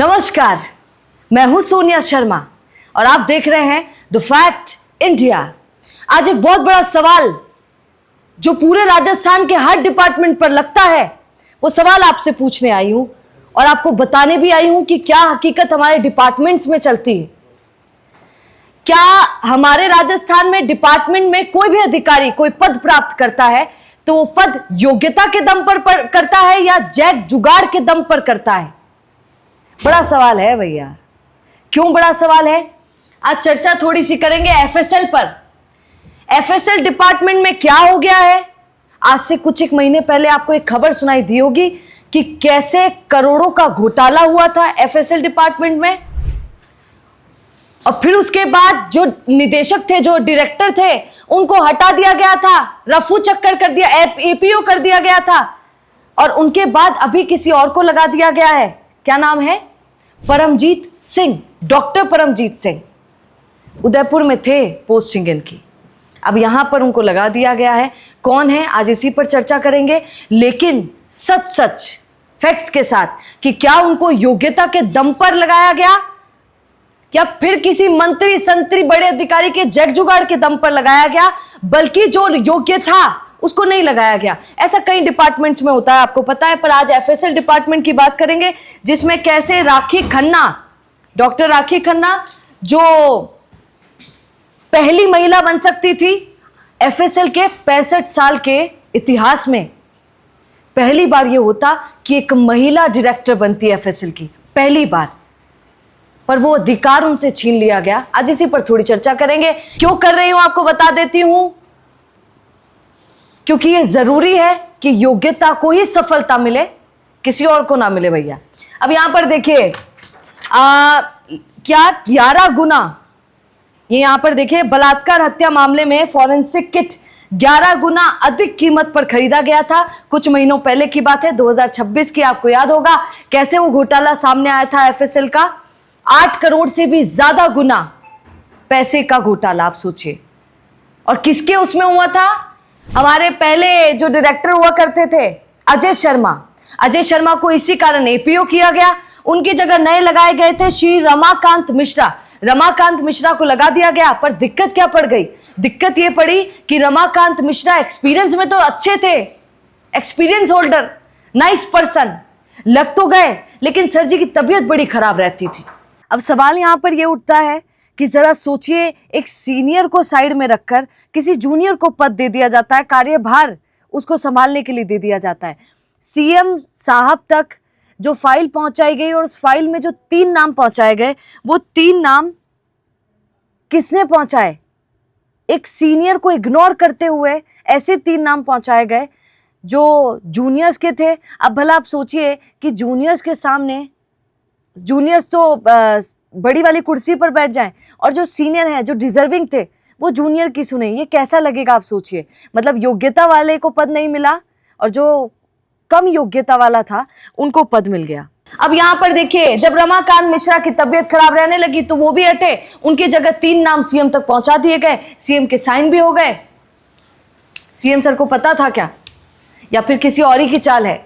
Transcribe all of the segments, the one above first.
नमस्कार, मैं हूं सोनिया शर्मा और आप देख रहे हैं द फैक्ट इंडिया। आज एक बहुत बड़ा सवाल जो पूरे राजस्थान के हर डिपार्टमेंट पर लगता है, वो सवाल आपसे पूछने आई हूं और आपको बताने भी आई हूं कि क्या हकीकत हमारे डिपार्टमेंट्स में चलती है। क्या हमारे राजस्थान में डिपार्टमेंट में कोई भी अधिकारी कोई पद प्राप्त करता है तो वो पद योग्यता के दम पर करता है या जैक जुगाड़ के दम पर करता है? बड़ा सवाल है भैया। क्यों बड़ा सवाल है? आज चर्चा थोड़ी सी करेंगे एफएसएल पर। एफएसएल डिपार्टमेंट में क्या हो गया है। आज से कुछ एक महीने पहले आपको एक खबर सुनाई दी होगी कि कैसे करोड़ों का घोटाला हुआ था एफएसएल डिपार्टमेंट में, और फिर उसके बाद जो निदेशक थे, जो डायरेक्टर थे, उनको हटा दिया गया था, रफू चक्कर कर दिया, एपीओ कर दिया गया था, और उनके बाद अभी किसी और को लगा दिया गया है। क्या नाम है? परमजीत सिंह, डॉक्टर परमजीत सिंह। उदयपुर में थे पोस्टिंग इनकी, अब यहां पर उनको लगा दिया गया है। कौन है, आज इसी पर चर्चा करेंगे, लेकिन सच फैक्ट्स के साथ कि क्या उनको योग्यता के दम पर लगाया गया या फिर किसी मंत्री संतरी बड़े अधिकारी के जग जुगाड़ के दम पर लगाया गया, बल्कि जो योग्य था उसको नहीं लगाया गया। ऐसा कई डिपार्टमेंट्स में होता है, आपको पता है। पर आज एफएसएल डिपार्टमेंट की बात करेंगे, जिसमें कैसे राखी खन्ना, डॉक्टर राखी खन्ना, जो पहली महिला बन सकती थी एफएसएल के 65 साल के इतिहास में, पहली बार यह होता कि एक महिला डायरेक्टर बनती है एफएसएल की, पहली बार, पर वो अधिकार उनसे छीन लिया गया। आज इसी पर थोड़ी चर्चा करेंगे। क्यों कर रही हूं आपको बता देती हूं, क्योंकि ये जरूरी है कि योग्यता को ही सफलता मिले, किसी और को ना मिले भैया। अब यहां पर देखिए क्या 11 गुना, ये यहां पर देखिए, बलात्कार हत्या मामले में फॉरेंसिक किट 11 गुना अधिक कीमत पर खरीदा गया था। कुछ महीनों पहले की बात है, 2026 की। आपको याद होगा कैसे वो घोटाला सामने आया था एफएसएल का। 8 करोड़ से भी ज्यादा गुना पैसे का घोटाला, आप सोचिए। और किसके उसमें हुआ था? हमारे पहले जो डायरेक्टर हुआ करते थे अजय शर्मा को इसी कारण एपीओ किया गया। उनकी जगह नए लगाए गए थे श्री रमाकांत मिश्रा को लगा दिया गया। पर दिक्कत क्या पड़ गई? दिक्कत ये पड़ी कि रमाकांत मिश्रा एक्सपीरियंस में तो अच्छे थे, एक्सपीरियंस होल्डर, नाइस पर्सन, लग तो गए, लेकिन सर जी की तबीयत बड़ी खराब रहती थी। अब सवाल यहां पर यह उठता है कि जरा सोचिए, एक सीनियर को साइड में रखकर किसी जूनियर को पद दे दिया जाता है, कार्यभार उसको संभालने के लिए दे दिया जाता है। सीएम साहब तक जो फाइल पहुंचाई गई और उस फाइल में जो 3 नाम पहुंचाए गए, वो 3 नाम किसने पहुंचाए? एक सीनियर को इग्नोर करते हुए ऐसे 3 नाम पहुंचाए गए जो जूनियर्स के थे। अब भला आप सोचिए कि जूनियर्स के सामने, जूनियर्स तो बड़ी वाली कुर्सी पर बैठ जाएं और जो सीनियर हैं, जो डिजर्विंग थे, वो जूनियर की सुने, ये कैसा लगेगा आप सोचिए। मतलब योग्यता वाले को पद नहीं मिला और जो कम योग्यता वाला था उनको पद मिल गया। अब यहां पर देखिए, जब रमाकांत मिश्रा की तबीयत खराब रहने लगी तो वो भी हटे, उनकी जगह 3 नाम सीएम तक पहुंचा दिए गए, सीएम के साइन भी हो गए। सीएम सर को पता था क्या, या फिर किसी और ही की चाल है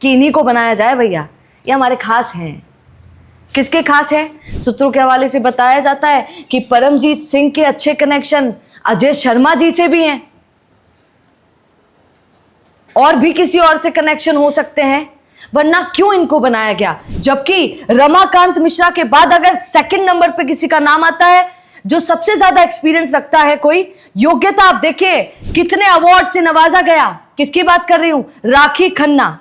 कि इन्हीं को बनाया जाए? भैया ये हमारे खास हैं। किसके खास है? सूत्रों के हवाले से बताया जाता है कि परमजीत सिंह के अच्छे कनेक्शन अजय शर्मा जी से भी हैं, और भी किसी और से कनेक्शन हो सकते हैं, वरना क्यों इनको बनाया गया? जबकि रमाकांत मिश्रा के बाद अगर सेकंड नंबर पे किसी का नाम आता है जो सबसे ज्यादा एक्सपीरियंस रखता है, कोई योग्यता, आप देखिए कितने अवार्ड से नवाजा गया। किसकी बात कर रही हूं? राखी खन्ना,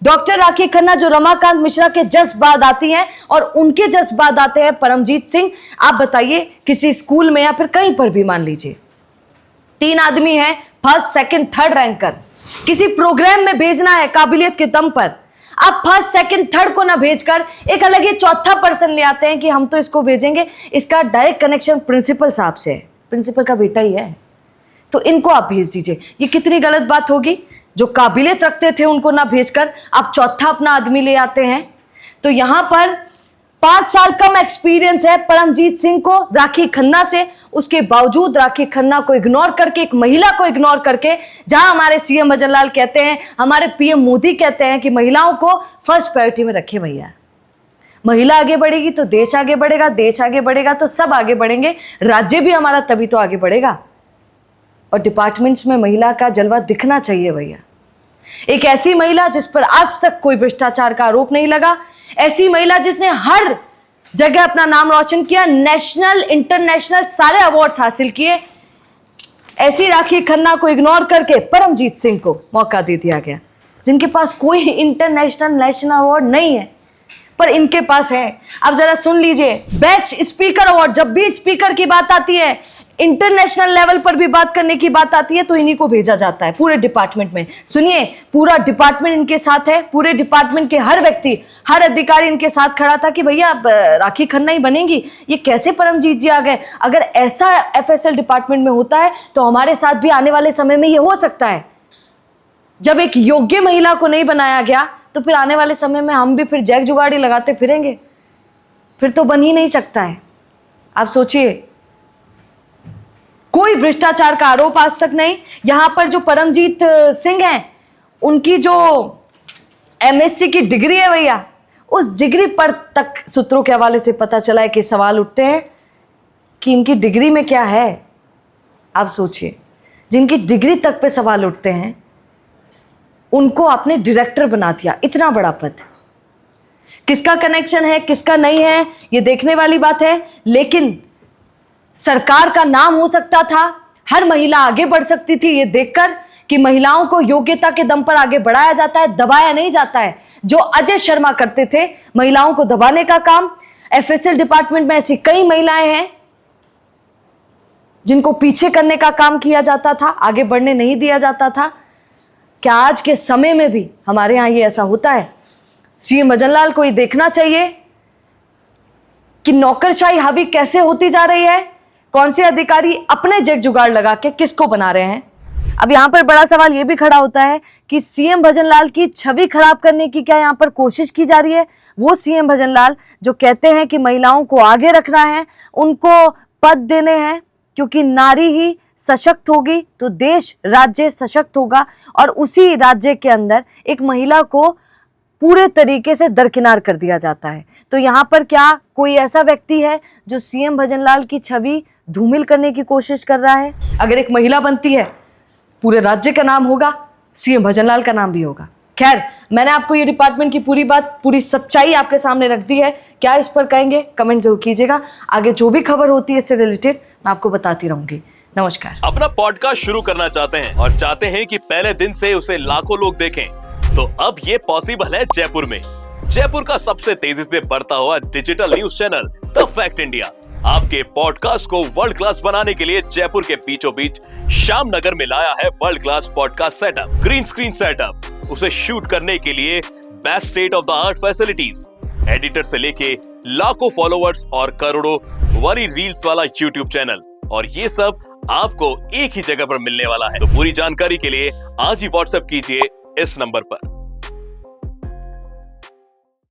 डॉक्टर राखी खन्ना, जो रमाकांत मिश्रा के जस्ट बाद आती हैं और उनके जस्ट बाद आते हैं परमजीत सिंह। आप बताइए, किसी स्कूल में या फिर कहीं पर भी मान लीजिए 3 आदमी हैं, फर्स्ट, सेकंड, थर्ड रैंकर, किसी प्रोग्राम में भेजना है काबिलियत के दम पर, आप फर्स्ट, सेकंड, थर्ड को ना भेजकर एक अलग ही चौथा पर्सन ले आते हैं कि हम तो इसको भेजेंगे, इसका डायरेक्ट कनेक्शन प्रिंसिपल साहब से है, प्रिंसिपल का बेटा ही है, तो इनको आप भेज दीजिए। ये कितनी गलत बात होगी? जो काबिलियत रखते थे उनको ना भेजकर आप चौथा अपना आदमी ले आते हैं। तो यहां पर 5 साल कम एक्सपीरियंस है परमजीत सिंह को राखी खन्ना से, उसके बावजूद राखी खन्ना को इग्नोर करके, एक महिला को इग्नोर करके, जहां हमारे सीएम भजनलाल कहते हैं, हमारे पीएम मोदी कहते हैं कि महिलाओं को फर्स्ट प्रायोरिटी में रखे भैया, महिला आगे बढ़ेगी तो देश आगे बढ़ेगा, देश आगे बढ़ेगा तो सब आगे बढ़ेंगे, राज्य भी हमारा तभी तो आगे बढ़ेगा। और डिपार्टमेंट्स में महिला का जलवा दिखना चाहिए भैया। एक ऐसी महिला जिस पर आज तक कोई भ्रष्टाचार का आरोप नहीं लगा, ऐसी महिला जिसने हर जगह अपना नाम रोशन किया, नेशनल इंटरनेशनल सारे अवार्ड्स हासिल किए, ऐसी राखी खन्ना को इग्नोर करके परमजीत सिंह को मौका दे दिया गया, जिनके पास कोई इंटरनेशनल नेशनल अवार्ड नहीं है, पर इनके पास है। अब जरा सुन लीजिए, बेस्ट स्पीकर अवार्ड, जब भी स्पीकर की बात आती है, इंटरनेशनल लेवल पर भी बात करने की बात आती है, तो इन्हीं को भेजा जाता है पूरे डिपार्टमेंट में। सुनिए, पूरा डिपार्टमेंट इनके साथ है, पूरे डिपार्टमेंट के हर व्यक्ति, हर अधिकारी इनके साथ खड़ा था कि भैया राखी खन्ना ही बनेंगी। ये कैसे परमजीत जी आ गए? अगर ऐसा एफएसएल डिपार्टमेंट में होता है तो हमारे साथ भी आने वाले समय में ये हो सकता है। जब एक योग्य महिला को नहीं बनाया गया तो फिर आने वाले समय में हम भी फिर जैक जुगाड़ी लगाते फिरेंगे, फिर तो बन ही नहीं सकता है। आप सोचिए, कोई भ्रष्टाचार का आरोप आज तक नहीं। यहां पर जो परमजीत सिंह हैं, उनकी जो एमएससी की डिग्री है भैया, उस डिग्री पर तक सूत्रों के हवाले से पता चला है कि सवाल उठते हैं कि इनकी डिग्री में क्या है। आप सोचिए, जिनकी डिग्री तक पे सवाल उठते हैं उनको आपने डायरेक्टर बना दिया, इतना बड़ा पद। किसका कनेक्शन है, किसका नहीं है, ये देखने वाली बात है। लेकिन सरकार का नाम हो सकता था, हर महिला आगे बढ़ सकती थी, ये देखकर कि महिलाओं को योग्यता के दम पर आगे बढ़ाया जाता है, दबाया नहीं जाता है। जो अजय शर्मा करते थे महिलाओं को दबाने का काम, एफएसएल डिपार्टमेंट में ऐसी कई महिलाएं हैं जिनको पीछे करने का काम किया जाता था, आगे बढ़ने नहीं दिया जाता था। क्या आज के समय में भी हमारे यहां ये ऐसा होता है? सीएम भजनलाल को ये देखना चाहिए कि नौकरशाही हावी कैसे होती जा रही है, कौन से अधिकारी अपने जग जुगाड़ लगा के किसको बना रहे हैं। अब यहां पर बड़ा सवाल यह भी खड़ा होता है कि सीएम भजनलाल की छवि खराब करने की क्या यहां पर कोशिश की जा रही है? वो सीएम भजनलाल जो कहते हैं कि महिलाओं को आगे रखना है, उनको पद देने हैं, क्योंकि नारी ही सशक्त होगी तो देश राज्य सशक्त होगा, और उसी राज्य के अंदर एक महिला को पूरे तरीके से दरकिनार कर दिया जाता है। तो यहाँ पर क्या कोई ऐसा व्यक्ति है जो सीएम भजनलाल की छवि धूमिल करने की कोशिश कर रहा है? अगर एक महिला बनती है, पूरे राज्य का नाम होगा, सीएम भजनलाल का नाम भी होगा। खैर, मैंने आपको ये डिपार्टमेंट की पूरी बात, पूरी सच्चाई आपके सामने रख दी है। क्या इस पर कहेंगे? कमेंट जरूर कीजिएगा। आगे जो भी खबर होती है इससे रिलेटेड मैं आपको बताती रहूंगी। नमस्कार। अपना पॉडकास्ट शुरू करना चाहते हैं और चाहते हैं कि पहले दिन से उसे लाखों लोग देखें, तो अब ये पॉसिबल है जयपुर में। जयपुर का सबसे तेजी से बढ़ता हुआ digital news channel the fact India आपके पॉडकास्ट को वर्ल्ड क्लास बनाने के लिए जयपुर के बीचों बीच श्याम नगर में लाया है world class podcast setup, green screen setup. उसे शूट करने के लिए best state of the art facilities, editor से लेके लाखों फॉलोअर्स और करोड़ों वाली रील्स वाला यूट्यूब चैनल, और ये सब आपको एक ही जगह पर मिलने वाला है। तो पूरी जानकारी के लिए आज ही व्हाट्सएप कीजिए इस नंबर पर।